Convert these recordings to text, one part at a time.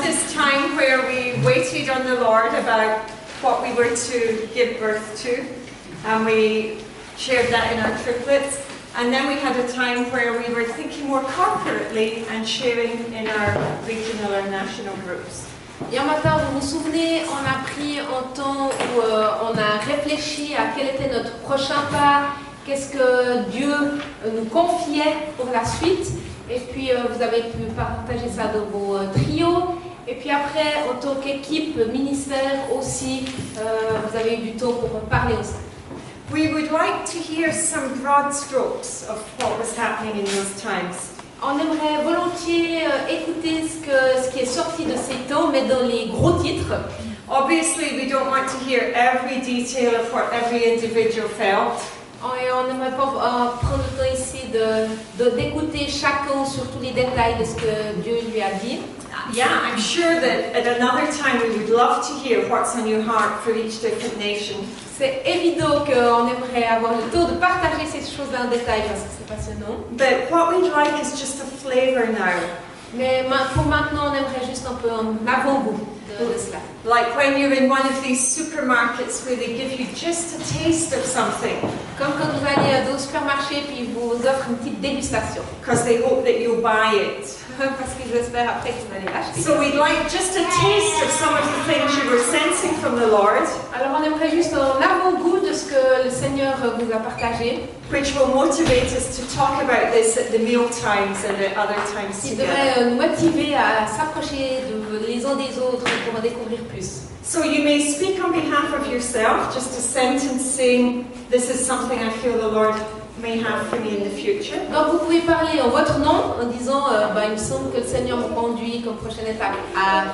this time where we waited on the Lord about what we were to give birth to, and we shared that in our triplets. And then we had a time where we were thinking more corporately and sharing in our regional or national groups. Hier matin, vous vous souvenez, on a pris un temps où on a réfléchi à quel était notre prochain pas, qu'est-ce que Dieu nous confiait pour la suite. Et puis vous avez pu partager ça dans vos trios. Et puis après, en tant qu'équipe, ministère aussi, vous avez eu du temps pour parler ensemble. We would like to hear some broad strokes of what was happening in those times. On aimerait volontiers écouter ce qui est sorti de ces temps, mais dans les gros titres. Obviously, we don't want to hear every detail of what every individual felt. Et on n'aimerait pas prendre le temps ici d'écouter chacun sur tous les détails de ce que Dieu lui a dit. Yeah, I'm sure that at another time we would love to hear what's on your heart for each different nation. C'est évident qu'on aimerait avoir le temps de partager ces choses en détail parce que c'est passionnant. But what we'd like is just a flavor now. Mais pour maintenant, on aimerait juste un peu un avant-goût de cela. Like when you're in one of these supermarkets where they give you just a taste of something. Comme quand vous allez au supermarché puis ils vous offrent une petite dégustation. Because they hope that you'll buy it. Parce qu'ils espèrent après que vous allez l'acheter. So we'd like just a taste of some of the things you were sensing from the Lord. Alors on aimerait juste un avant-goût de ce que le Seigneur vous a partagé. Which will motivate us to talk about this at the meal times and at other times Qui together. devrait nous motiver à s'approcher les uns des autres pour en découvrir plus. So you may speak on behalf of yourself, just a sentence saying, this is something I feel the Lord may have for me in the future. Donc vous pouvez parler en votre nom en disant il me semble que le Seigneur me conduit comme prochaine étape à...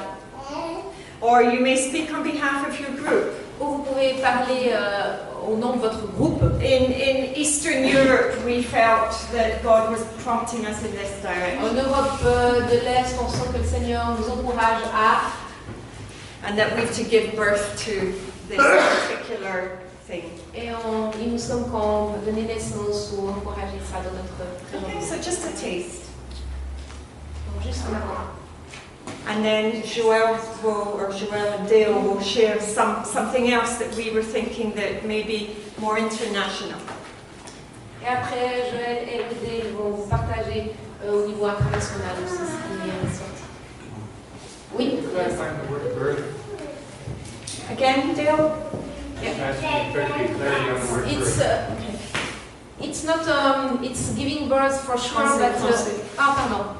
Or you may speak on behalf of your group. Ou vous pouvez parler au nom de votre groupe. In Eastern Europe, we felt that God was prompting us in this direction. En Europe de l'Est, on sent que le Seigneur nous encourage à... And that we have to give birth to this particular thing. Et il nous semble qu'on peut donner naissance ou encourager ça dans notre Okay, so just a taste. Donc juste un avant. And then Joel and Dale will share something else that we were thinking that may be more international. Et après, Joël et Dale vont vous partager au niveau international aussi ce qui est sorti. Oui. Again, Dale? It's not it's giving birth for sure, but pardon.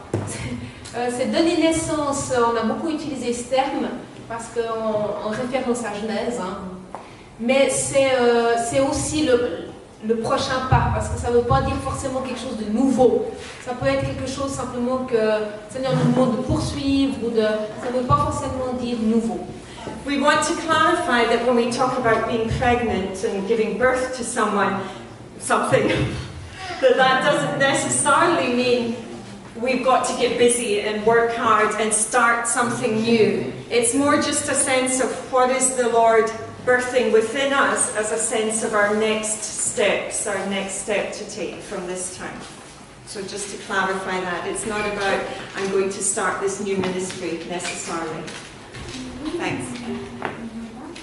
C'est donner naissance. On a beaucoup utilisé ce terme parce qu'en référence à Genèse, hein. Mais c'est aussi le prochain pas, parce que ça ne veut pas dire forcément quelque chose de nouveau. Ça peut être quelque chose simplement que le Seigneur nous demande de poursuivre, ça ne veut pas forcément dire nouveau. We want to clarify that when we talk about being pregnant and giving birth to something, that doesn't necessarily mean we've got to get busy and work hard and start something new. It's more just a sense of what is the Lord birthing within us as a sense of our next steps, our next step to take from this time. So just to clarify that, it's not about I'm going to start this new ministry necessarily. Thanks.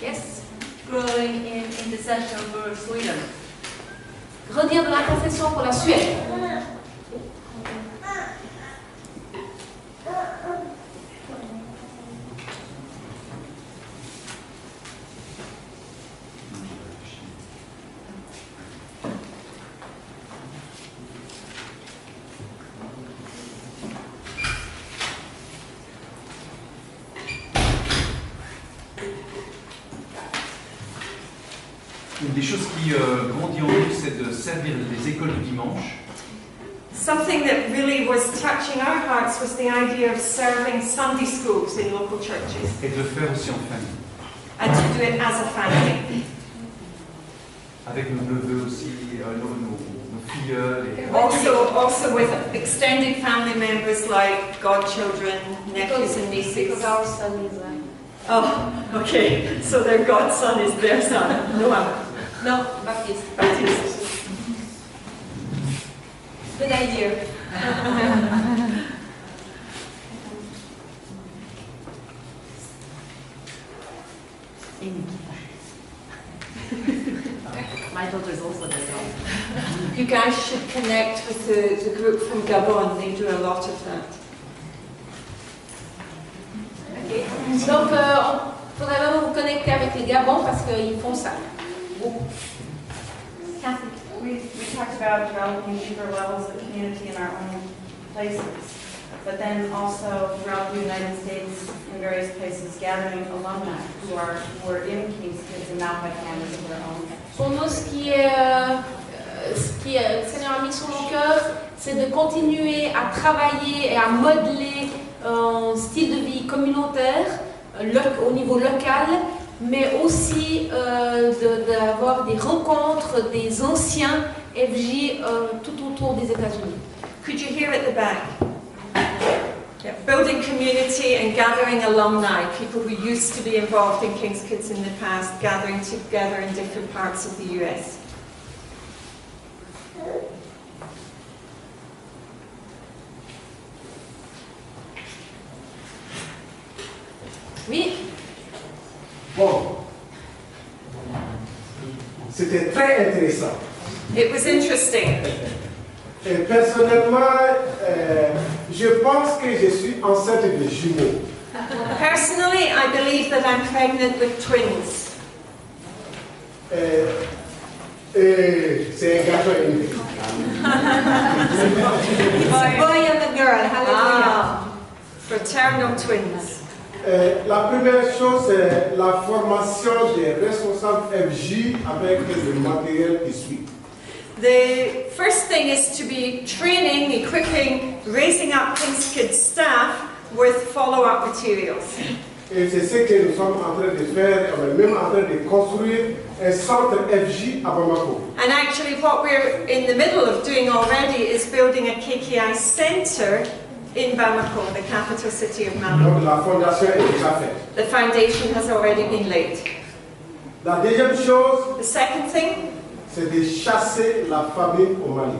Yes. Growing in intercession for Sweden. Grandir de l'intercession pour la Suède. Une des choses qui grandit en nous, c'est de servir les écoles du dimanche. Something that really was touching our hearts was the idea of serving Sunday schools in local churches. Et de le faire aussi en famille. And to do it as a family. Avec nos neveux aussi, nos filleuls. Et... Also with extended family members like godchildren, nephews and nieces. Because our son is Oh, okay. So their godson is their son. No, Baptiste. Baptiste. Good idea. My daughter's also there. You guys should connect with the group from Gabon. They do a lot of that. Okay. Donc, il faudrait vraiment vous connecter avec les Gabons parce qu'ils font ça. Beaucoup. Kathy. We talked about developing deeper levels of community in our own places, but then also throughout the United States in various places gathering alumni who are in King's Kids and now have families of their own. Pour nous, ce qui le Seigneur a mis sur mon cœur, c'est de continuer à travailler et à modeler un style de vie communautaire au niveau local, mais aussi d'avoir des rencontres des anciens FJ tout autour des États-Unis. Could you hear at the back? Yeah. Building community and gathering alumni, people who used to be involved in King's Kids in the past, gathering together in different parts of the US. Oui. Bon, c'était très intéressant. It was interesting. Et personnellement, je pense que je suis enceinte de jumeaux. Personally, I believe that I'm pregnant with twins. C'est un garçon et une fille. It's a boy and a girl. Hallelujah. Fraternal twins. La première chose, c'est la formation des responsables FJ avec le matériel qui suit. The first thing is to be training, equipping, raising up King's Kids staff with follow-up materials. Et c'est ce que nous sommes en train de faire, on est même en train de construire un centre FJ à Bamako. And actually what we're in the middle of doing already is building a KKI center in Bamako, the capital city of Mali. Donc la fondation est déjà faite. The foundation has already been laid. La deuxième chose, The second thing, c'est de chasser la famine au Mali.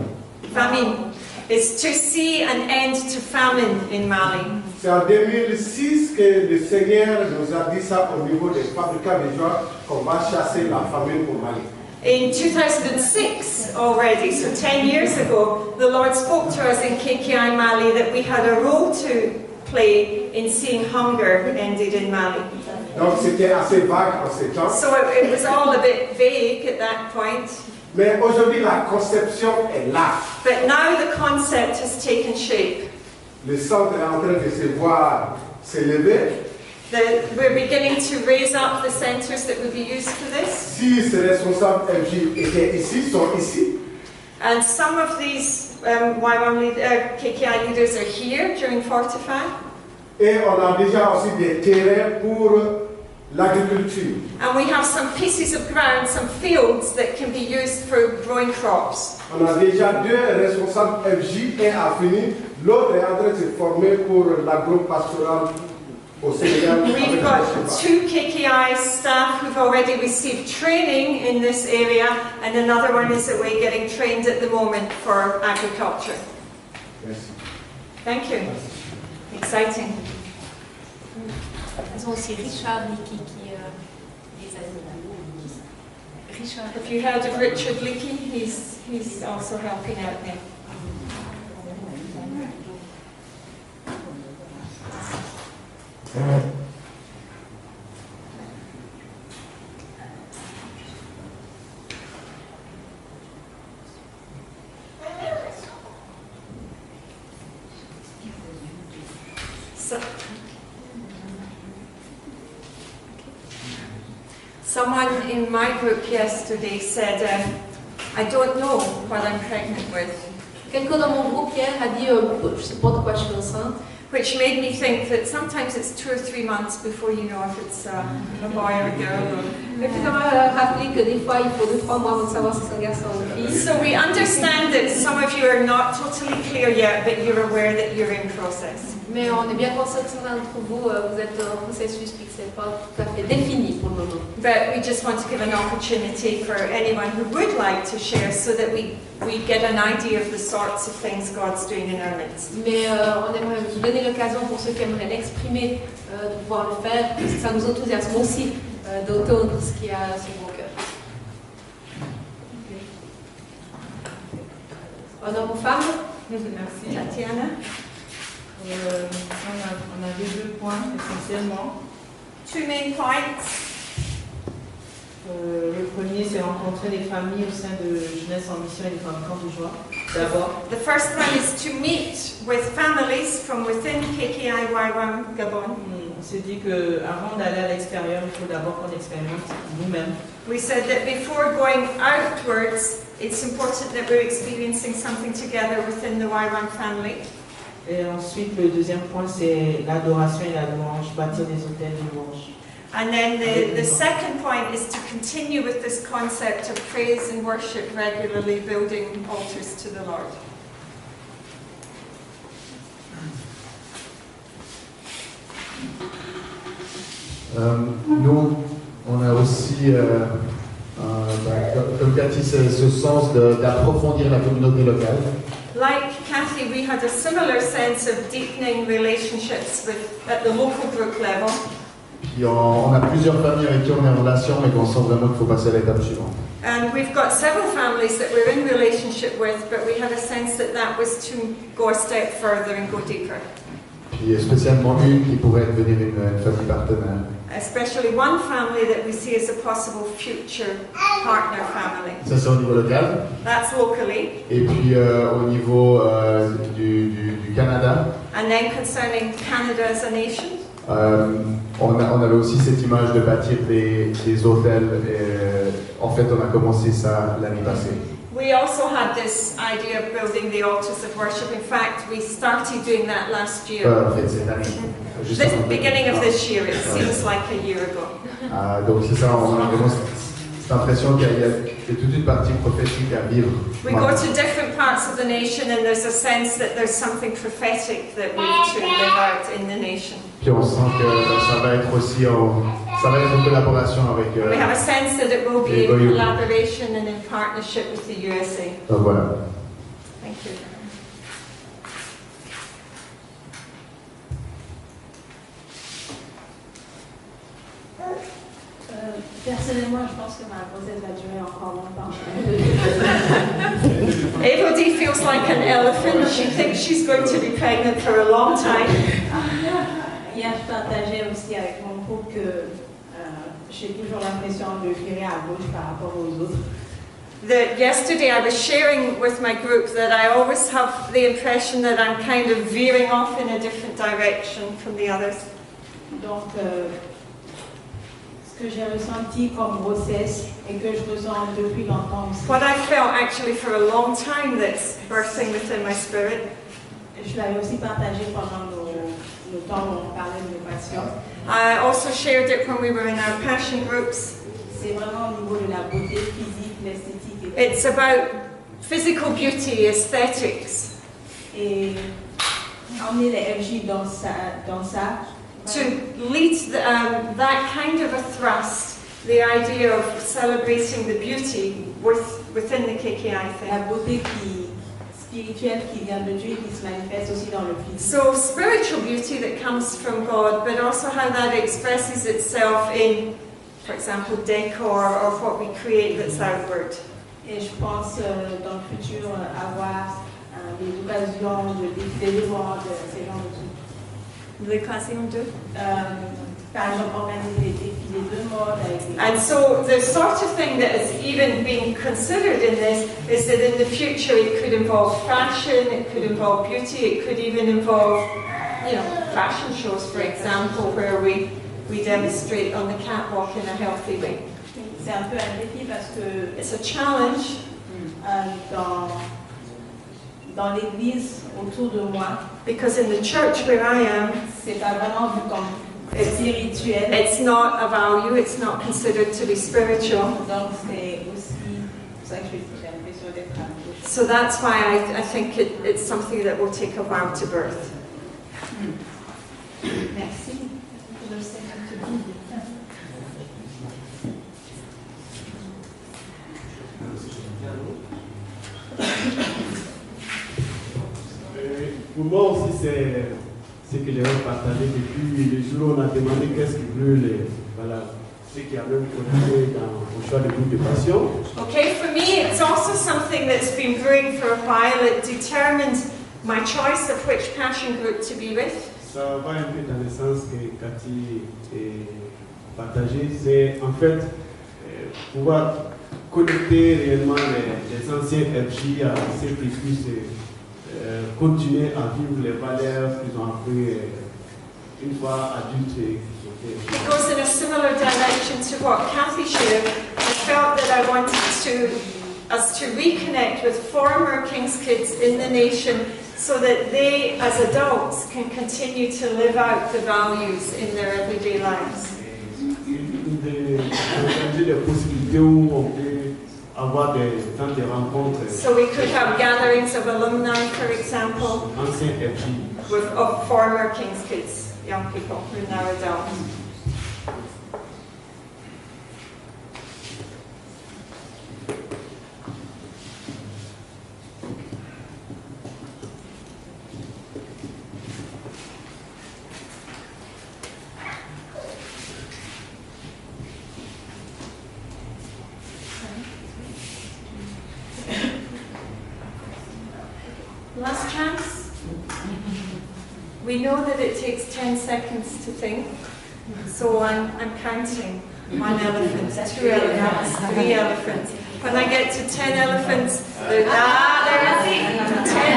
famine, is to see an end to famine in Mali. C'est en 2006 que le Seigneur nous a dit ça au niveau des fabricants de joie, qu'on va chasser la famine au Mali. In 2006 already, so 10 years ago, the Lord spoke to us in KKI Mali that we had a role to play in seeing hunger ended in Mali. Donc c'était assez vague en ces temps. So it was all a bit vague at that point. Mais aujourd'hui la conception est là. But now the concept has taken shape. Le centre est en train de se voir s'élever. We're beginning to raise up the centres that would be used for this. Si ces responsables FJ étaient ici, sont ici. And some of these KKI leaders are here during Fortify. Et on a déjà aussi des terrains pour l'agriculture. And we have some pieces of ground, some fields that can be used for growing crops. On a déjà deux responsables FJ, un a fini, l'autre est en train de se former pour l'agro-pastoral au Sénégal. We've got 2 KKI staff who've already received training in this area, and another one is away getting trained at the moment for agriculture. Merci. Thank you. Exciting. Ils ont aussi Richard Licky qui les aide. Richard. Have you heard of Richard Licky? He's also helping out there. Someone in my group yesterday said, I don't know what I'm pregnant with. Quelqu'un dans mon groupe hier a dit, je ne sais pas de quoi je suis enceinte. Which made me think that sometimes it's 2 or 3 months before you know if it's a boy or a girl. Et puis ça m'a rappelé que des fois il faut 2-3 mois avant de savoir si c'est un garçon ou une fille. So we understand that some of you are not totally clear yet, but you're aware that you're in process. Mais on est bien conscient que certains d'entre vous, vous êtes en processus puis que c'est pas tout à fait défini pour le moment. But we just want to give an opportunity for anyone who would like to share so that we get an idea of the sorts of things God's doing in our midst. Mais on aimerait vous donner l'occasion pour ceux qui aimeraient l'exprimer de pouvoir le faire, parce que ça nous enthousiasme aussi d'automne, ce qui a sur mon cœur. Honneur aux femmes. Merci. Tatiana. On avait 2 points essentiellement. 2 main points. Le premier, c'est rencontrer les familles au sein de Jeunesse en Mission et des fabricants de joie. D'abord. The first one is to meet with families from within KKIY1 Gabon. On s'est dit qu'avant d'aller à l'extérieur, il faut d'abord qu'on expérimente nous-mêmes. We said that before going outwards, it's important that we're experiencing something together within the Y1 family. Et ensuite, le deuxième point, c'est l'adoration et la louange, bâtir des hôtels de louange. And then the second point is to continue with this concept of praise and worship regularly, building altars to the Lord. Nous, on a aussi, comme Cathy, ce sens d'approfondir la communauté locale. Like Kathy, we had a similar sense of deepening relationships at the local group level. Puis on a plusieurs familles avec qui on est en relation, mais qu'on sent vraiment qu'il faut passer à l'étape suivante. And we've got several families that we're in relationship with, but we had a sense that that was to go a step further and go deeper. Puis spécialement une qui pourrait devenir une famille partenaire. Especially one family that we see as a possible future partner family. Ça c'est au niveau local. That's locally. Et puis au niveau du Canada. And then concerning Canada as a nation. On avait aussi cette image de bâtir des hôtels. Et, en fait, on a commencé ça l'année passée. We also had this idea of building the altars of worship. In fact, we started doing that last year. En fait, cette année. This beginning of this year, it seems like a year ago. Donc c'est ça, on a vraiment cette impression qu'il y a toute une partie prophétique à vivre. We go to different parts of the nation and there's a sense that there's something prophetic that we need to live out in the nation. Puis on sent que ça va être aussi en collaboration avec We have a sense that it will be in collaboration and in partnership with the USA. Donc voilà. Thank you. Personnellement, je pense que ma grossesse va durer encore longtemps. Elodie feels like an elephant. She thinks she's going to be pregnant for a long time. Hier, je partageais aussi avec mon groupe que j'ai toujours l'impression de virer à gauche par rapport aux autres. Yesterday I was sharing with my group that I always have the impression that I'm kind of veering off in a different direction from the others. Donc, ce que j'ai ressenti comme grossesse et que je ressens depuis longtemps aussi. What I felt actually for a long time that's birthing within my spirit. Je l'avais aussi partagé pendant le temps où on parlait de nos passions. I also shared it when we were in our passion groups. C'est vraiment au niveau de la beauté physique, l'esthétique. It's about physical beauty, aesthetics. Et emmener les FJ dans ça. To lead that kind of a thrust, the idea of celebrating the beauty within the KKI thing. La beauté spirituelle qui vient de Dieu et qui se manifeste aussi dans le physique. So spiritual beauty that comes from God, but also how that expresses itself in, for example, decor or what we create that's outward. Et je pense dans le futur avoir des occasions de défiler de mode, ces genres de trucs. L'occasion de? Par exemple, organiser des défilés de mode avec des... And so the sort of thing that is even being considered in this is that in the future it could involve fashion, it could involve beauty, it could even involve, fashion shows, for example, where we demonstrate on the catwalk in a healthy way. C'est un peu un défi parce que it's a challenge dans l'église autour de moi, because in the church where I am, c'est pas vraiment vu comme spirituel. It's not a value, it's not considered to be spiritual. Donc c'est aussi pour ça que j'ai l'impression d'être à gauche. So that's why I think it's something that will take a while to birth. Merci. Pour moi aussi, c'est ce que j'avais partagé depuis le jour où on a demandé qu'est-ce qui brûle. Voilà. ce qui a même contribué au choix de groupe de passion. Okay, for me, it's also something that's been brewing for a while. It determined my choice of which passion group to be with. Ça va un peu dans le sens que Cathy a partagé, c'est en fait pouvoir connecter réellement les anciens FJ à ceux qui puissent continuer à vivre les valeurs qu'ils ont appris une fois adultes et qui sont faits. It goes in a similar direction to what Kathy shared. I felt that I wanted us to reconnect with former King's Kids in the nation so that they, as adults, can continue to live out the values in their everyday lives. Des possibilités où on peut avoir des temps de rencontres. So we could have gatherings of alumni, for example, Anciens FJ. of former King's Kids, young people who are now adults. Last chance. We know that it takes 10 seconds to think, so I'm counting. 1 elephant, 2 elephants, 3 elephants. When I get to 10 elephants, there's 10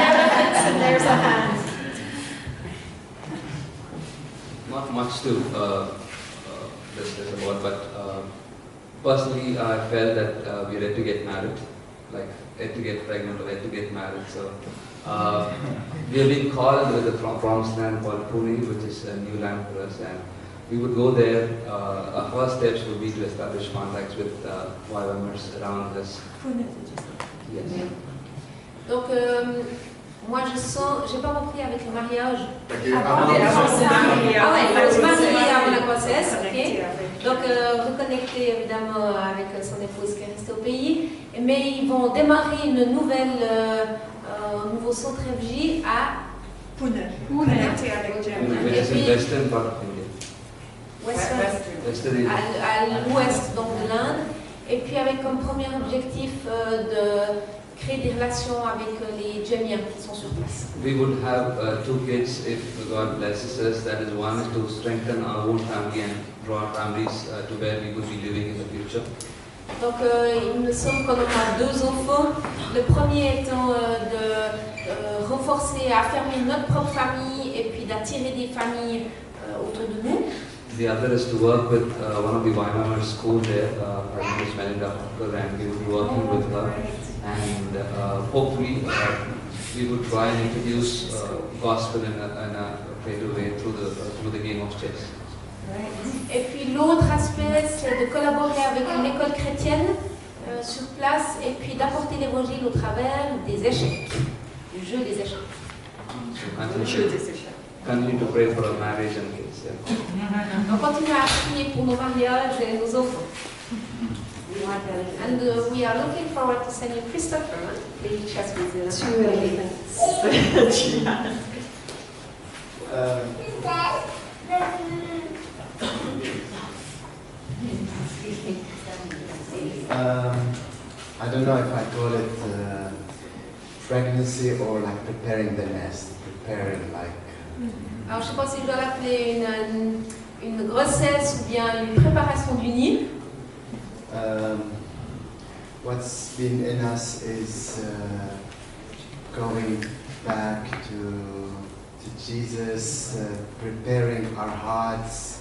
elephants and there's a hand. Not much to discuss about, but personally I felt that we had to get married, like had to get pregnant or had to get married. So we have been called with a promised land called Pune, which is a new land for us, and we would go there. Our first steps would be to establish contacts with YWAMers around us. Yes. Donc, moi je sens, j'ai pas compris avec le mariage. Avant de se marier, Ah ouais, il faut se marier avant la grossesse, Connecter ok. avec. Donc reconnecter évidemment avec son épouse qui est restée au pays, mais ils vont démarrer une nouvelle, nouveau centre FJ à Pune. Connecter avec Gemma. Which is in western part of India. Western, India. à l'ouest donc de l'Inde, et puis avec comme premier objectif de créer des relations avec les Jamiens qui sont sur place. We would have 2 kids if God blesses us. That is, one is to strengthen our own family and draw our families to where we would be living in the future. Donc il me semble qu'on aura 2 enfants. Le premier étant de renforcer, affermir notre propre famille et puis d'attirer des familles autour de nous. The other is to work with one of the YWAMers school there. Her name is Melinda Hopker, and we would be working with her. And hopefully we would try and introduce gospel in a greater way through the game of chess. Et puis l'autre aspect, c'est de collaborer avec une école chrétienne sur place et puis d'apporter l'évangile au travers des échecs, du jeu des échecs. So continue to pray for our marriage and kids. Yeah. On continue à prier pour nos mariages et nos enfants. And we are looking forward to sending Christopher the chess with 2 elephants. I don't know if I call it pregnancy or like preparing the nest, preparing like. Alors je ne sais pas si je dois l'appeler une grossesse ou bien une préparation du nid. What's been in us is going back to Jesus, preparing our hearts,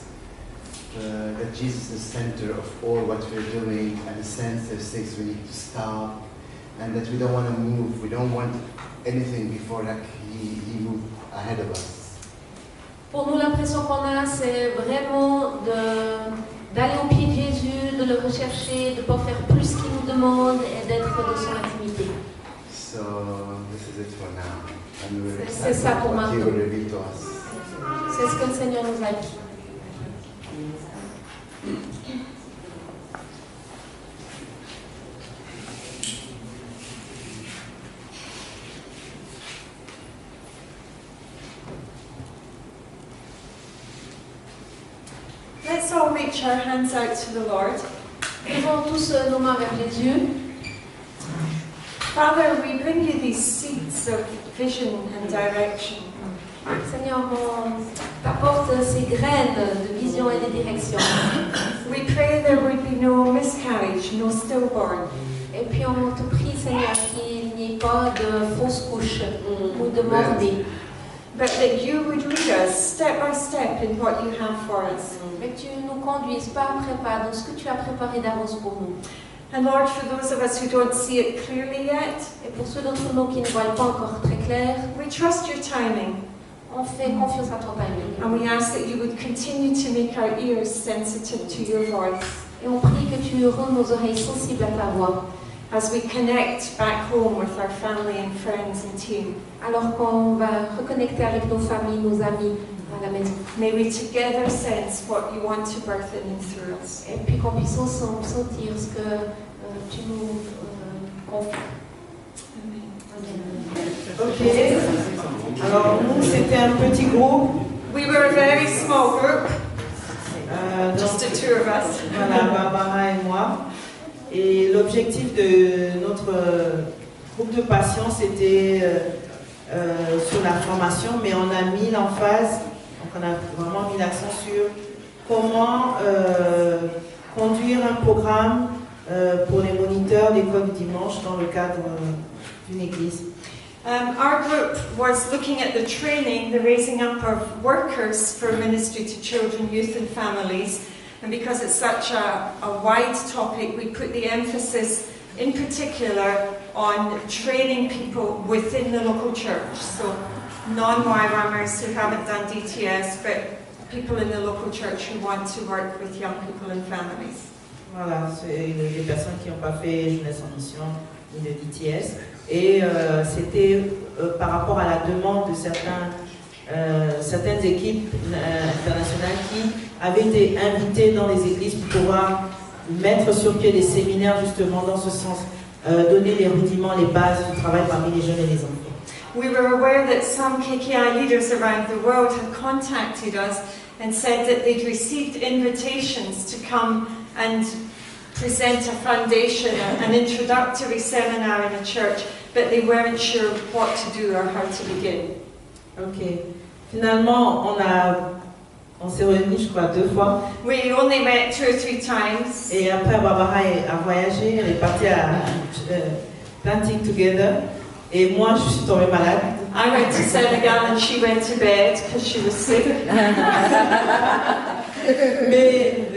that Jesus is the center of all what we're doing, and the sense there's things we need to stop, and that we don't want to move, we don't want anything before like he moved ahead of us. Pour nous, l'impression qu'on a, c'est vraiment d'aller au pied de Jésus, de le rechercher, de ne pas faire plus qu'il nous demande et d'être dans son intimité. So this is it for now. And we're C'est ça pour what he maintenant. will reveal to us. C'est ce que le Seigneur nous a dit. Let's all reach our hands out to the Lord. Levons tous nos mains vers Jésus. Father, we bring you these seeds of vision and direction. Seigneur, on t'apporte ces graines de vision et de direction. We pray there would be no miscarriage, no stillborn. Et puis on te prie, Seigneur, qu'il n'y ait pas de fausses couches ou de mort-nés. But that you would lead us step by step in what you have for us. Mais que tu nous conduises pas après pas dans ce que tu as préparé d'avance pour nous. And Lord, for those of us who don't see it clearly yet, Et pour ceux d'entre nous qui ne voient pas encore très clair, we trust your timing. on fait confiance à ton timing. And we ask that you would continue to make our ears sensitive to your voice Et on prie que tu rendes nos oreilles sensibles à ta voix. as we connect back home with our family and friends and team. Alors qu'on va reconnecter avec nos familles, nos amis à la maison. May we together sense what you want to birth in and through us. Et puis qu'on puisse ensemble sentir ce que tu nous confies. Amen. Ok. Alors nous, c'était un petit groupe. We were a very small group, just Donc, the two of us. voilà, Barbara et moi. Et l'objectif de notre groupe de patients, c'était sur la formation, mais on a mis l'emphase, donc on a vraiment mis l'accent sur comment conduire un programme pour les moniteurs d'école du dimanche dans le cadre d'une église. Our group was looking at the training, the raising up of workers for ministry to children, youth and families. And because it's such a wide topic, we put the emphasis in particular on training people within the local church. So non-YWAMers who haven't done DTS, but people in the local church who want to work with young people and families. Voilà, c'est des personnes qui n'ont pas fait jeunesse en mission ni de DTS. Et c'était par rapport à la demande de certaines équipes internationales qui avaient été invitées dans les églises pour pouvoir mettre sur pied des séminaires justement dans ce sens, donner les rudiments, les bases du travail parmi les jeunes et les enfants. We were aware that some KKI leaders around the world had contacted us and said that they'd received invitations to come and present a foundation, an introductory seminar in a church, but they weren't sure what to do or how to begin. Ok. Finalement, on s'est réunis, je crois, 2 fois. We only met 2 or 3 times. Et après, Barbara a voyagé, elle est partie à Planting Together. Et moi, je suis tombée malade. I went to Senegal and she went to bed because she was sick. Mais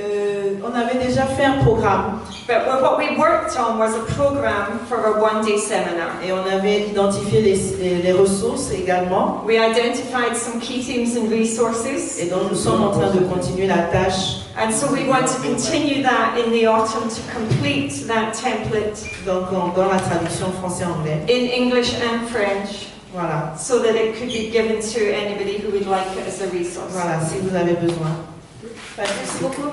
on avait déjà fait un programme. But what we worked on was a program for a one-day seminar. Et on avait identifié les ressources également. We identified some key themes and resources. Et donc nous sommes en train de continuer la tâche. And so we want to continue that in the autumn to complete that template. Donc dans la traduction français-anglais. In English and French. Voilà. So that it could be given to anybody who would like it as a resource. Voilà, si vous avez besoin. Merci beaucoup.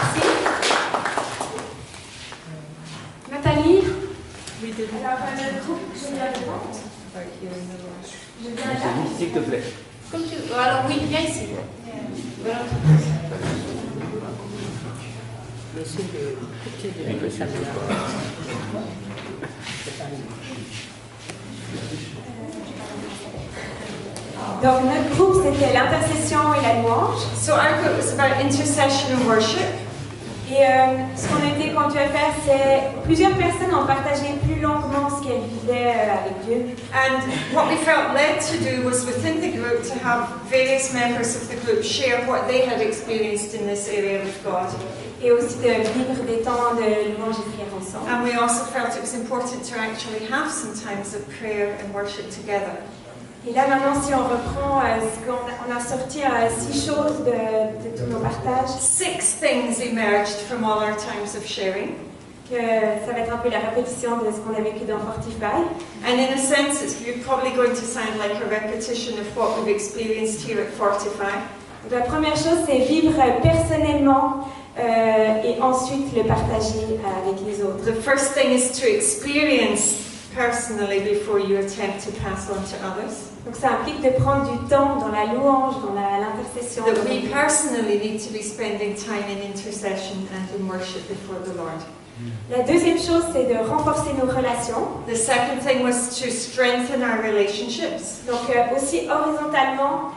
Merci. Nathalie. Alors, le groupe, je viens de vente. Je viens là. S'il te plaît. Comme tu... Alors oui, viens ici. Voilà. Donc, notre groupe, c'était l'intercession et la louange. So our group was about intercession and worship. Et ce qu'on a été conduit à faire, c'est plusieurs personnes ont partagé plus longuement ce qu'elles vivaient avec Dieu. And what we felt led to do was within the group to have various members of the group share what they had experienced in this area with God. Et aussi de vivre des temps de louange et prière ensemble. And we also felt it was important to actually have some times of prayer and worship together. Et là maintenant, si on reprend ce qu'on a sorti 6 choses de tous nos partages. 6 things emerged from all our times of sharing. Que ça va être un peu la répétition de ce qu'on a vécu dans Fortify. And in a sense, you're probably going to sound like a repetition of what we've experienced here at Fortify. Donc, la première chose, c'est vivre personnellement et ensuite le partager avec les autres. The first thing is to experience personally before you attempt to pass on to others. Donc ça implique de prendre du temps dans la louange, dans l'intercession. That we personally need to be spending time in intercession and in worship before the Lord. La deuxième chose, c'est de renforcer nos relations. The second thing was to strengthen our relationships. Donc aussi horizontalement,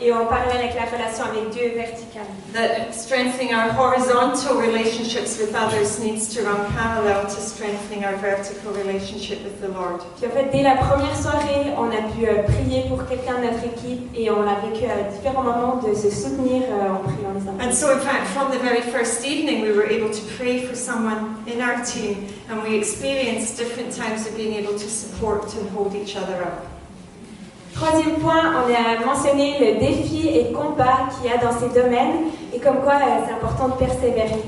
et en parallèle avec la relation avec Dieu verticalement. That strengthening our horizontal relationships with others needs to run parallel to strengthening our vertical relationship with the Lord. Puis en fait, dès la première soirée, on a pu prier pour quelqu'un de notre équipe et on a vécu à différents moments de se soutenir en priant les uns. And so in fact, from the very first evening, we were able to pray for someone in our team, and we experienced different times of being able to support and hold each other up. Troisième point, on a mentionné le défi et combat qu'il y a dans ces domaines et comme quoi c'est important de persévérer.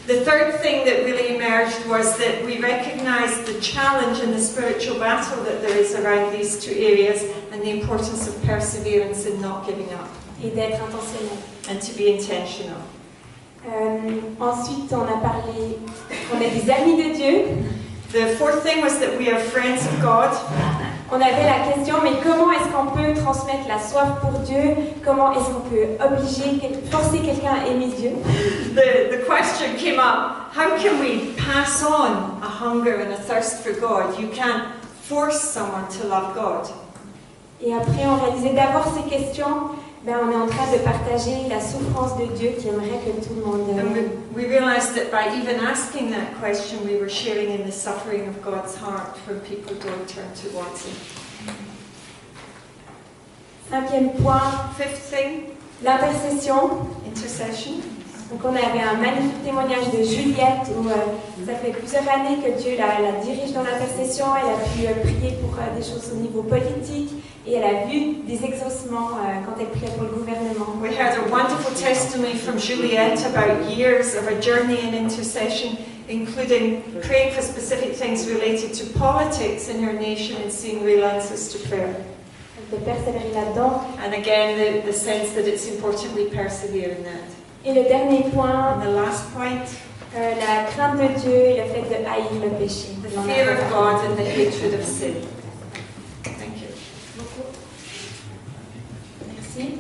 The third thing that really emerged was that we recognized the challenge and the spiritual battle that there is around these two areas and the importance of perseverance and not giving up. Et d'être intentionnel. And to be intentional. Ensuite, on a parlé qu'on est des amis de Dieu. The fourth thing was that we are friends of God. On avait la question, mais comment est-ce qu'on peut transmettre la soif pour Dieu? Comment est-ce qu'on peut forcer quelqu'un à aimer Dieu? The question came up, how can we pass on a hunger and a thirst for God? You can't force someone to love God. Et après, on réalisait d'avoir ces questions, on est en train de partager la souffrance de Dieu qui aimerait que tout le monde... And we realized that by even asking that question, we were sharing in the suffering of God's heart when people don't turn towards Him. Cinquième point. Fifth thing. L'intercession. Intercession. Donc on avait un magnifique témoignage de Juliette où ça fait plusieurs années que Dieu la dirige dans l'intercession. Elle a pu prier pour des choses au niveau politique et elle a vu des exaucements quand elle priait pour le gouvernement. We heard a wonderful testimony from Juliette about years of a journey in intercession, including praying for specific things related to politics in her nation and seeing real answers to prayer. De persévérer là-dedans. And again, the sense that it's important we persevere in that. Et le dernier point, and the last point, la crainte de Dieu et le fait de haïr le péché. The fear of God and the hatred of sin. Thank you. Merci.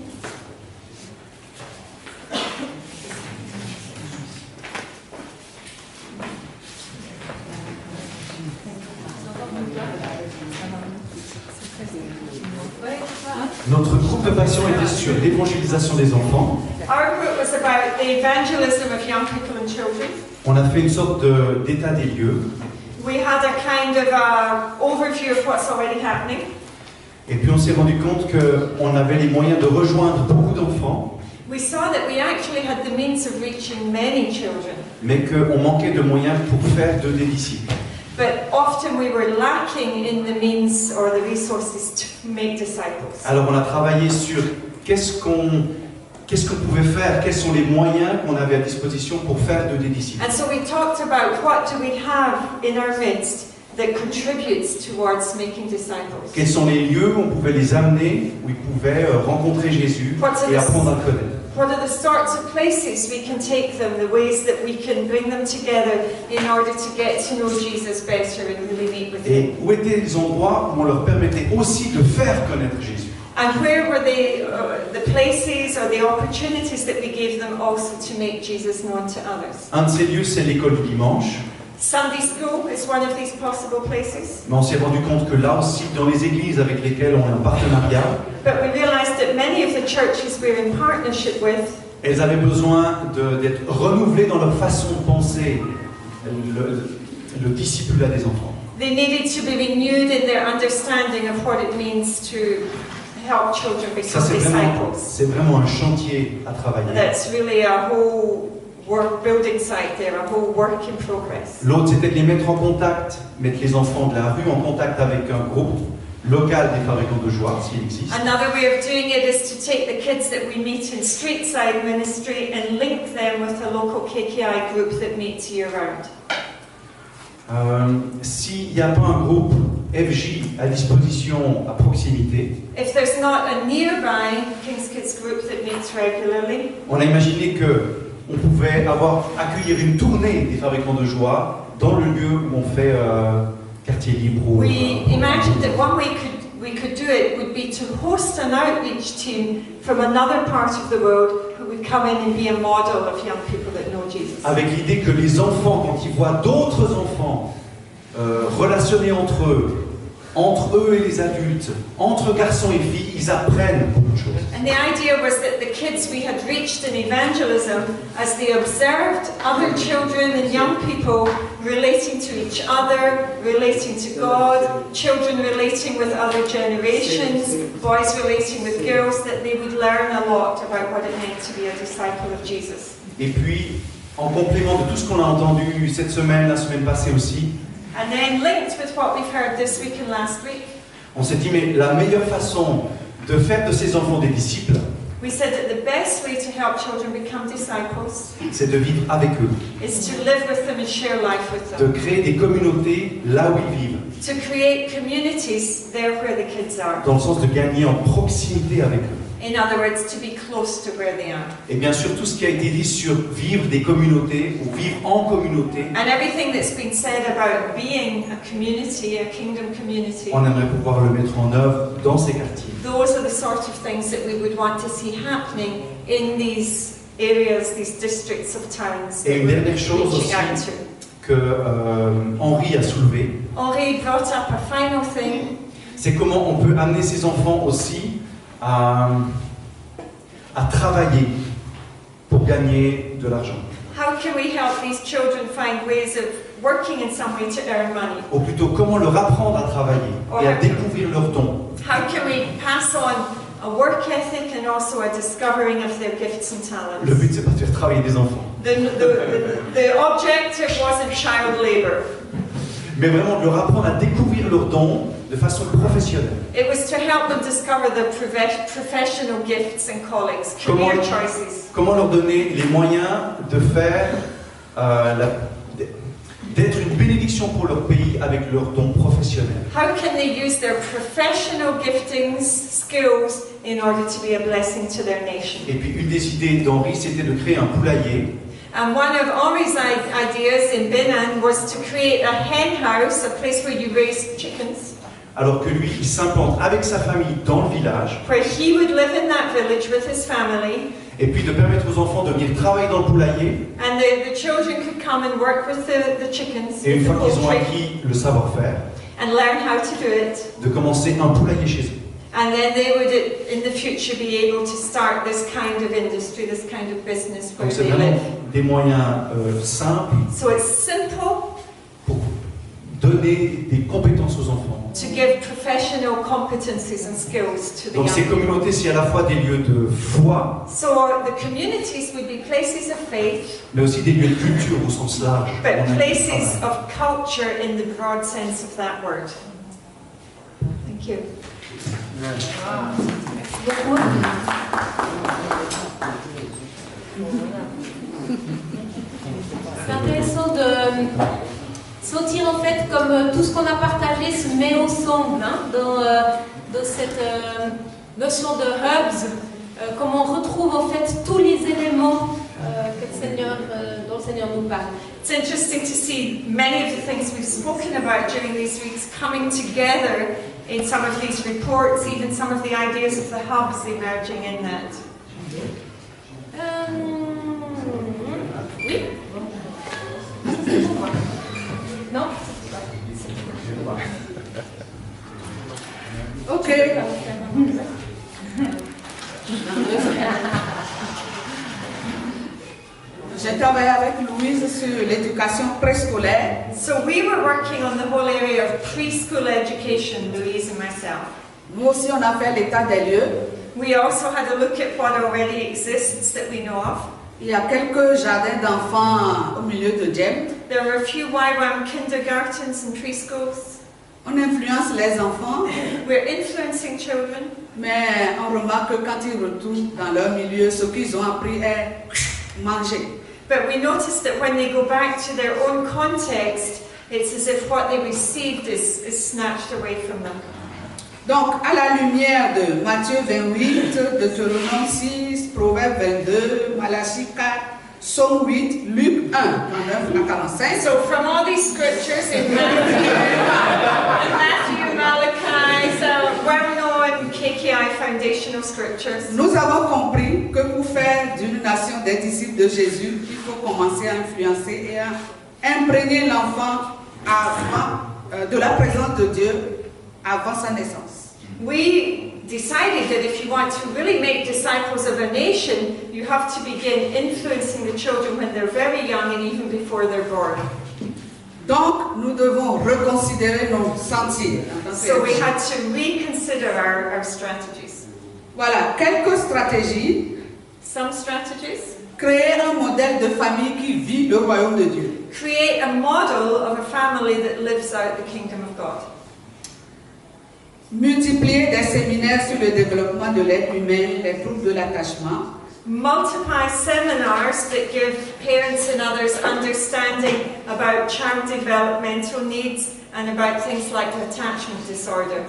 Notre groupe de passion était sur l'évangélisation des enfants. Our group was about the evangelism of young people and children. On a fait une sorte d'état des lieux. We had a kind of overview of what's already happening. Et puis on s'est rendu compte qu'on avait les moyens de rejoindre beaucoup d'enfants. We saw that we actually had the means of reaching many children. Mais qu'on manquait de moyens pour faire des disciples. But often we were lacking in the means or the resources to make disciples. Alors on a travaillé sur qu'est-ce qu'on pouvait faire, quels sont les moyens qu'on avait à disposition pour faire des disciples. And so we talked about what do we have in our midst that contributes towards making disciples. Quels sont les lieux où on pouvait les amener, où ils pouvaient rencontrer Jésus et apprendre à le connaître. What are the sorts of places we can take them, the ways that we can bring them together in order to get to know Jesus better and really meet with Him? Et où étaient les endroits où on leur permettait aussi de faire connaître Jésus? And where were the places or the opportunities that we gave them also to make Jesus known to others? Un de ces lieux, c'est l'école du dimanche. Sunday school is one of these possible places. Mais on s'est rendu compte que là aussi, dans les églises avec lesquelles on a un partenariat, But we realized that many of the churches we're in partnership with, elles avaient besoin d'être renouvelées dans leur façon de penser le discipulat des enfants. they needed to be renewed in their understanding of what it means to help children Ça, become disciples. c'est vraiment un chantier à travailler. That's really a whole work building site there, a whole work in progress. L'autre, c'était de les mettre en contact, mettre les enfants de la rue en contact avec un groupe local des fabricants de joie, s'il existe. Another way of doing it is to take the kids that we meet in street-side ministry and link them with a local KKI group that meets year-round. S'il n'y a pas un groupe FJ à disposition à proximité, If there's not a nearby King's Kids group that meets regularly, on a imaginé qu'on pouvait accueillir une tournée des fabricants de joie dans le lieu où on fait quartier libre. We imagined that one way we could do it would be to host an outreach team from another part of the world who would come in and be a model of young people that know Jesus. Avec l'idée que les enfants, quand ils voient d'autres enfants relationner entre eux et les adultes, entre garçons et filles, ils apprennent beaucoup de choses. And the idea was that the kids we had reached in evangelism, as they observed other children and young people relating to each other, relating to God, children relating with other generations, boys relating with girls, that they would learn a lot about what it meant to be a disciple of Jesus. Et puis, en complément de tout ce qu'on a entendu cette semaine, la semaine passée aussi, And then linked with what we've heard this week and last week, on s'est dit, mais la meilleure façon de faire de ces enfants des disciples, we said that the best way to help children become disciples c'est de vivre avec eux, is to live with them and share life with de them. créer des communautés là où ils vivent, To create communities there where the kids are. dans le sens de gagner en proximité avec eux. In other words, to be close to where they are. Et bien sûr, tout ce qui a été dit sur vivre des communautés ou vivre en communauté, And everything that's been said about being a community, a kingdom community, on aimerait pouvoir le mettre en œuvre dans ces quartiers. those are the sort of things that we would want to see happening in these areas, these districts of towns that Et une we're dernière chose reaching out aussi to. que Henri a soulevé, Henri brought up a final thing. c'est comment on peut amener ces enfants aussi à travailler pour gagner de l'argent. How can we help these children find ways of working in some way to earn money? Ou plutôt, comment leur apprendre à travailler et à découvrir leurs dons. How can we pass on a work ethic and also a discovering of their gifts and talents? Le but, c'est pas de faire travailler des enfants, The objective wasn't child labor. mais vraiment de leur apprendre à découvrir leurs dons de façon professionnelle. It was to help them discover the professional gifts and callings, career choices. Comment leur donner les moyens de faire, d'être une bénédiction pour leur pays avec leurs dons professionnels. How can they use their professional giftings, skills, in order to be a blessing to their nation? Et puis une des idées d'Henri, c'était de créer un poulailler. And one of Henri's ideas in Binan was to create a hen house, a place where you raise chickens. Alors que lui, il s'implante avec sa famille dans le village. Where he would live in that village with his family. Et puis de permettre aux enfants de venir travailler dans le poulailler. And the children could come and work with the chickens. Et une fois qu'ils ont acquis le savoir-faire, and learn how to do it. De commencer un poulailler chez eux. And then they would, in the future, be able to start this kind of industry, this kind of business where Donc c'est they vraiment live. des moyens simples. So it's simple. Pour donner des compétences aux enfants. To give professional competencies and skills to the Donc young ces communautés, c'est à la fois des lieux de foi, So the communities would be places of faith, mais aussi des lieux de culture au sens large. but places of culture in the broad sense of that word. Thank you. Merci beaucoup. C'est intéressant de sentir en fait comme tout ce qu'on a partagé se met ensemble dans cette notion de hubs, comme on retrouve en fait tous les éléments dont le Seigneur nous parle. It's interesting to see many of the things we've spoken about during these weeks coming together in some of these reports, even some of the ideas of the hubs emerging in that. Oui? Non? Ok. J'ai travaillé avec Louise sur l'éducation préscolaire. So we were working on the whole area of preschool education, Louise and myself. Nous aussi, on a fait l'état des lieux. We also had a look at what already exists that we know of. Il y a quelques jardins d'enfants au milieu de Djem. There were a few YWAM kindergartens and preschools. On influence les enfants. We're influencing children. Mais on remarque que quand ils retournent dans leur milieu, ce qu'ils ont appris est manger. But we noticed that when they go back to their own context, it's as if what they received is snatched away from them. Donc, à la lumière de Matthieu 28, Deutéronome 6, Proverbe 22, Malachie 4, Psaume 8, Luc 1, 39 à 45. So from all these scriptures in Matthew, Malachi, so well-known KKI foundational scriptures, nous avons compris que pour faire d'une nation des disciples de Jésus, il faut commencer à influencer et à imprégner l'enfant de la présence de Dieu avant sa naissance. we decided that if you want to really make disciples of a nation, you have to begin influencing the children when they're very young and even before they're born. Donc, nous devons reconsidérer nos sentiers. So we had to reconsider our strategies. Voilà, quelques stratégies. Some strategies. Créer un modèle de famille qui vit le royaume de Dieu. Create a model of a family that lives out the kingdom of God. Multiplier des séminaires sur le développement de l'être humain, les troubles de l'attachement. Multiply seminars that give parents and others understanding about child developmental needs and about things like attachment disorder.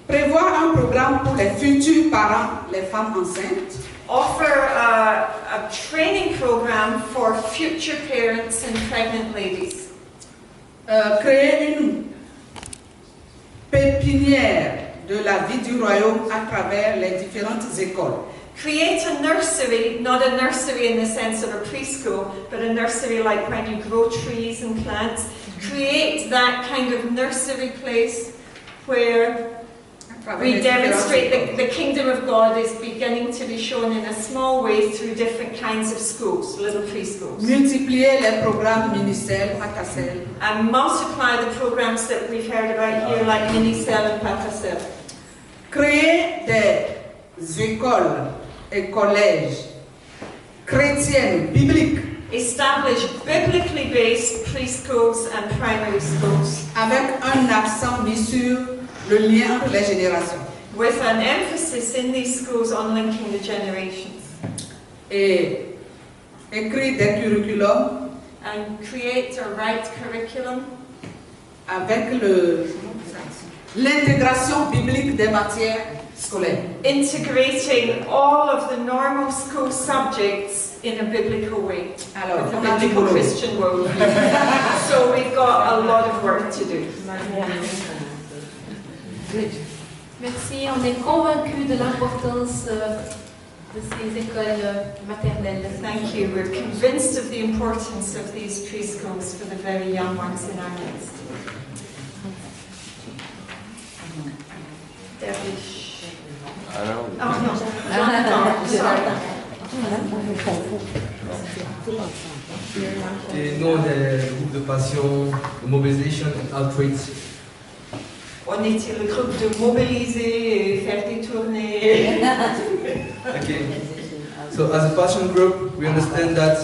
Prévoir un programme pour les futurs parents, les femmes enceintes. Offer a training program for future parents and pregnant ladies. Créer une pépinière de la vie du royaume à travers les différentes écoles. Create a nursery, not a nursery in the sense of a preschool, but a nursery like when you grow trees and plants. Create that kind of nursery place where we demonstrate that the kingdom of God is beginning to be shown in a small way through different kinds of schools, little preschools. Multiplier les programmes Minicel, Patacel. And multiply the programs that we've heard about here, like Minicel and Patacel. Créer des écoles et collèges chrétiennes, bibliques. Establish biblically based preschools and primary schools. Avec un accent mis sur le lien entre les générations. With an emphasis in these schools on linking the generations. Et écrire des curriculums. And create or write curriculum. Avec l'intégration biblique des matières scolaires. Integrating all of the normal school subjects in a biblical way. Alors, with a biblical Christian worldview. So we've got a lot of work to do. Merci, on est convaincus de l'importance de ces écoles maternelles. Thank you. We're convinced of the importance of these preschools for the very young ones in our midst. Oh, no. Et nous, des groupes de passion, de mobilisation and outreach. On était le groupe de mobiliser et faire des tournées. Okay. So as a passion group, we understand that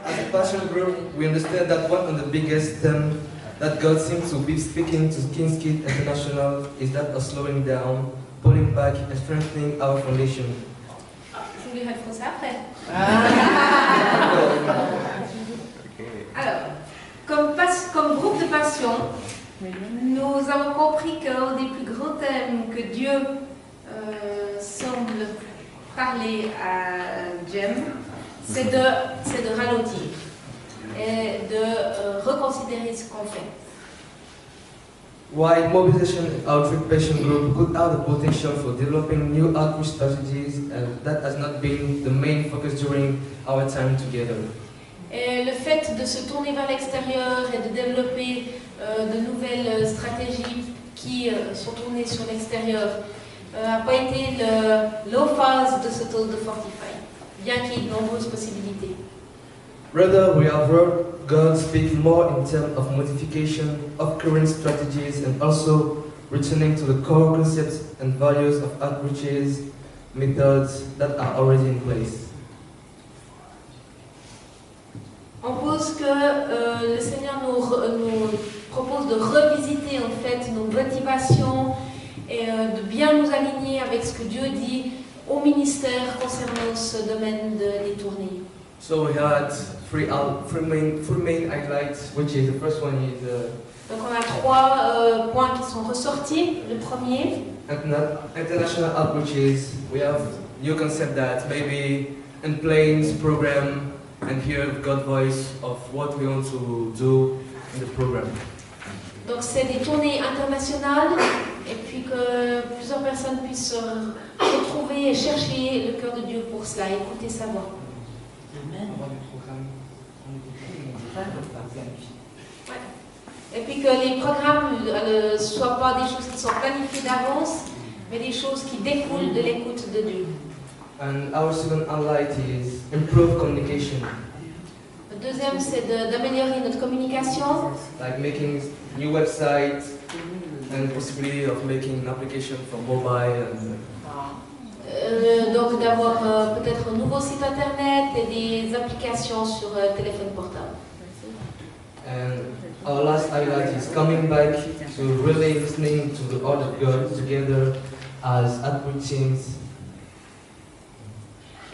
as a passion group, we understand that one of the biggest themes that God seems to be speaking to King's Kid International is that of slowing down, pulling back, and strengthening our foundation. Je voulais répondre ça après. Alors, comme groupe de passion, nous avons compris qu'un des plus grands thèmes que Dieu semble parler à Jem, c'est de ralentir et de reconsidérer ce qu'on fait. While mobilization and outreach passion group could have the potential for developing new outreach strategies, and that has not been the main focus during our time together. Et le fait de se tourner vers l'extérieur et de développer de nouvelles stratégies qui sont tournées sur l'extérieur n'a pas été l'emphase de ce tour de Fortify, bien qu'il y ait de nombreuses possibilités. Rather, we have heard God speak more in terms of modification of current strategies and also returning to the core concepts and values of outreaches, methods that are already in place. On pense que le Seigneur nous propose de revisiter en fait nos motivations et de bien nous aligner avec ce que Dieu dit au ministère concernant ce domaine des tournées. So we had three main highlights, which is the first one is Donc on a trois points qui sont ressortis. Le premier, international outreaches. We have new concept that maybe in planes program and hear God's voice of what we want to do in the program. donc c'est des tournées internationales et puis que plusieurs personnes puissent se retrouver et chercher le cœur de Dieu pour cela, écouter sa voix. Et puis que les programmes ne soient pas des choses qui sont planifiées d'avance, mais des choses qui découlent de l'écoute de Dieu. And our second highlight is improve communication. Le deuxième, c'est d'améliorer notre communication. Like making new websites and possibility of making an application for mobile. Donc d'avoir peut-être un nouveau site internet et des applications sur téléphone portable. And our last highlight is coming back to really listening to the heart of God together as outreach teams.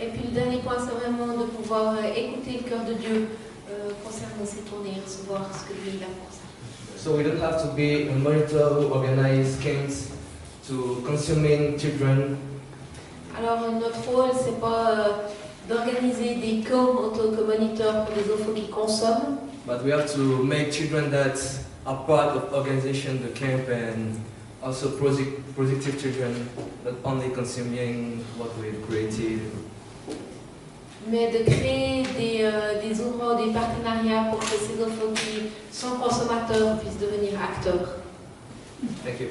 Et puis le dernier point, c'est vraiment de pouvoir écouter le cœur de Dieu concernant ces tournées et recevoir ce que Dieu a pour ça. So we don't have to be a monitor who organize camps to consuming children. Alors notre rôle, c'est pas d'organiser des camps en tant que moniteur pour des enfants qui consomment. But we have to make children that are part of organization, the camp, and also positive children, not only consuming what we've created. Mais de créer des endroits, des partenariats pour que ces enfants qui sont consommateurs puissent devenir acteurs. Thank you.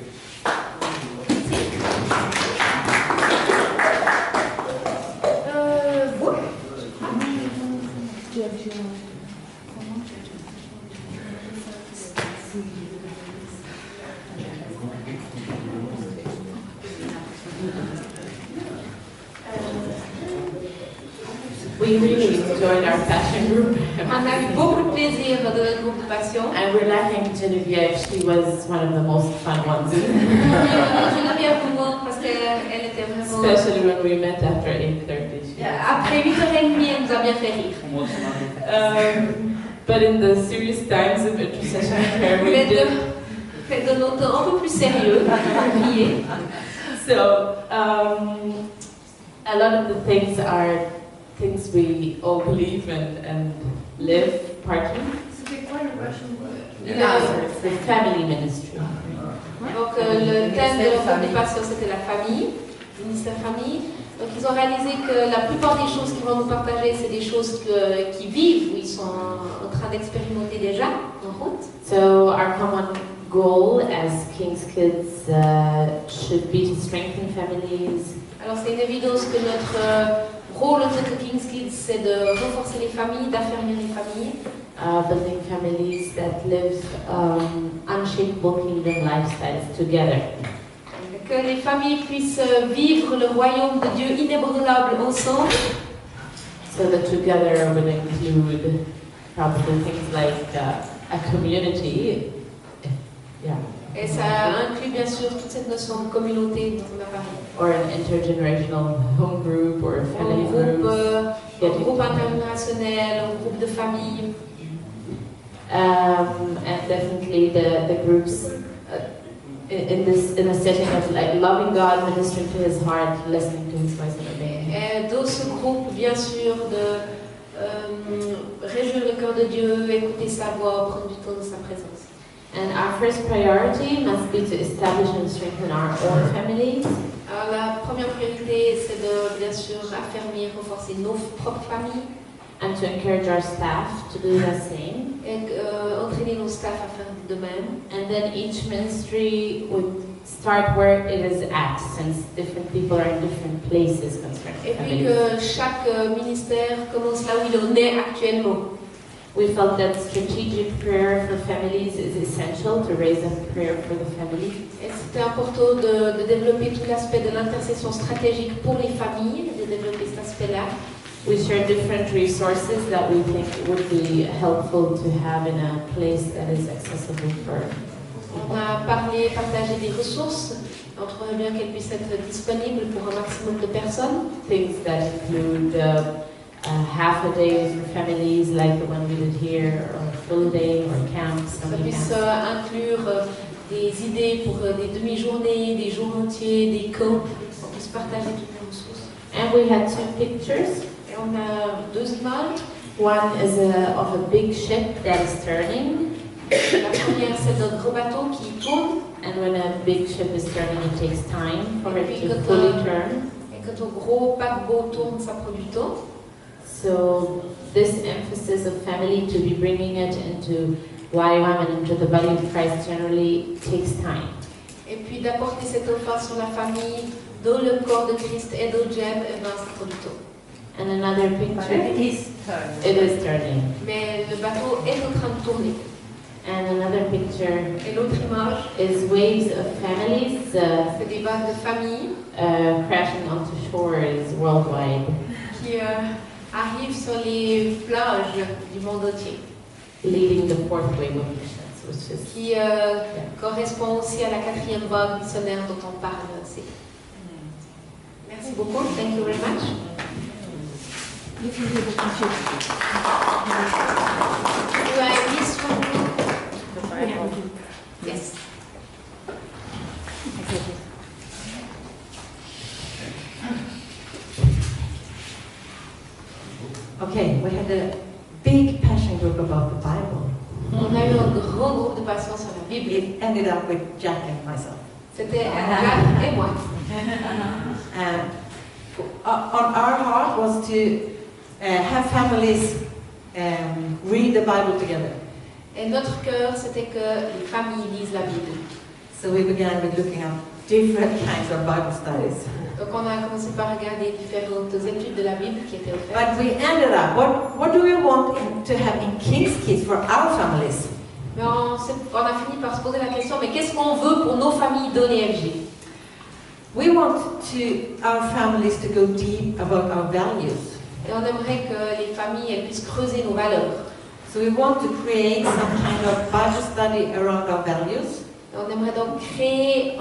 We really enjoyed our passion group. On a eu beaucoup de plaisir dans notre groupe de passion. And we're laughing Geneviève, she was one of the most fun ones. Geneviève nous parce qu'elle était vraiment... Especially when we met after 8:30. Après 8h30, elle nous a bien fait rire. But in the serious times of intercession prayer, we did... Mais de nos temps un peu plus sérieux, prier. So, a lot of the things are things we all believe and live partly. C'était quoi le Russian? It's the family ministry. Donc le thème de leur groupe de passion, c'était la famille, le ministère famille. Donc ils ont réalisé que la plupart des choses qu'ils vont nous partager, c'est des choses qu'ils vivent, ou ils sont en train d'expérimenter déjà en route. So our common goal as King's Kids should be to strengthen families. Alors c'est une évidence que notre rôle en tant que King's Kids, c'est de renforcer les familles, d'affermir les familles. Building families that live unshakable kingdom lifestyles together. Que les familles puissent vivre le royaume de Dieu inébranlable ensemble. So that together would include probably things like a community. Yeah. Et ça inclut bien sûr toute cette notion de communauté dont on a parlé. Or an intergenerational home group or a family group. Un groupe intergénérationnel, un groupe de famille. And definitely the groups in a setting of like loving God, ministering to His heart, listening to His voice and obeying. Et dans ce groupe, bien sûr, de réjouir le cœur de Dieu, écouter sa voix, prendre du temps dans sa présence. And our first priority must be to establish and strengthen our own families. Alors la première priorité, c'est de bien sûr affermir, renforcer nos propres familles. And to encourage our staff to do the same. Et entraîner nos staffs à faire de même. And then each ministry would start where it is at, since different people are in different places concerning Et puis families. que chaque ministère commence là où il en est actuellement. We felt that strategic prayer for families is essential to raise up prayer for the family. Et c'était important de développer tout l'aspect de l'intercession stratégique pour les familles, de développer cet aspect-là. We share different resources that we think would be helpful to have in a place that is accessible for. On a partagé des ressources. On trouverait bien qu'elles puissent être disponibles pour un maximum de personnes. Things that include half a day with your families like the one we did here, or a full day, or camps. Ça puisse inclure des idées pour des demi-journées, des jours entiers, des camps, on puisse partager toutes les ressources. And we had 2 pictures. Et on a 2 images. One is of a big ship that is turning. La première, c'est d'un gros bateau qui tourne. And when a big ship is turning, it takes time for it to quand fully turn. Et quand un gros paquebot tourne, ça prend du temps. So this emphasis of family, to be bringing it into YWAM and into the body of Christ generally, takes time. Et puis d'apporter cette offense sur la famille, dans le corps de Christ et dans Jeb, et ben ça prend du temps. And another picture, It is turning. it is turning. Mais le bateau est en train de tourner. And another picture Et l'autre image, is waves of families c'est des vagues de famille crashing onto shores worldwide, qui arrivent sur les plages du monde entier. leading the 4th wave of missions, which is Qui correspond aussi à la 4e vague missionnaire dont on parle aussi. Merci beaucoup. Thank you very much. Do I miss one? Yes. Okay, we had a big passion group about the Bible. On a eu un grand groupe de patients sur la Bible. It ended up with Jack and myself. C'était Jack et moi. And on our heart was to have families read the Bible together. Et notre cœur, c'était que les familles lisent la Bible. So we began with looking at different kinds of Bible studies. Donc on a commencé par regarder différentes études de la Bible qui étaient offertes. But we ended up, what do we want to have in King's Kids for our families? Mais on a fini par se poser la question, mais qu'est-ce qu'on veut pour nos familles d'ONFG? We want our families to go deep about our values. Et on aimerait que les familles elles puissent creuser nos valeurs. So we want to create some kind of Bible study around our values. Et on aimerait donc créer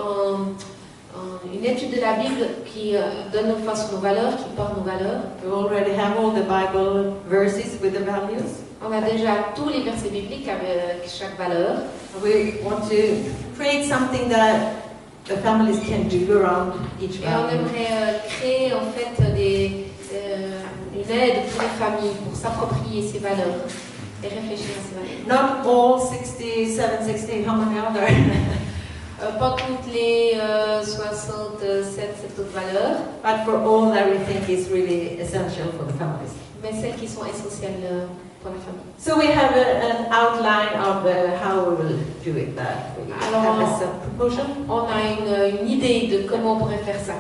une étude de la Bible qui donne nos face nos valeurs, qui porte nos valeurs. We already have all the Bible verses with the values. On a déjà tous les versets bibliques avec chaque valeur. We want to create something that the families can do around each Et on value. aimerait créer en fait une aide pour les familles pour s'approprier ces valeurs et réfléchir à ces valeurs. Not all 67, 68, how many are there? Pas toutes les 67 autres valeurs, But for all that we think is really essential for the families. mais celles qui sont essentielles pour la famille. So we have an outline of how we will do it. We have a proposal. On a une idée de comment on pourrait faire ça.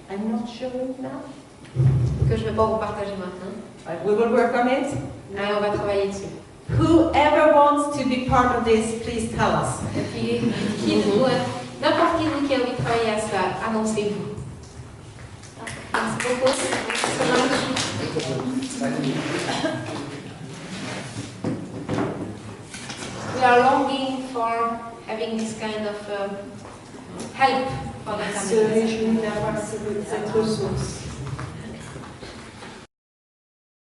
I'm not showing now. Que je ne vais pas vous partager maintenant. But we will work on it. Mais on va travailler dessus. Whoever wants to be part of this, please tell us. Et puis, n'importe qui de vous qui a envie de travailler à ça, annoncez-vous. Merci beaucoup. We are longing for having this kind of help for the Se family. réjouir d'avoir cette ressource.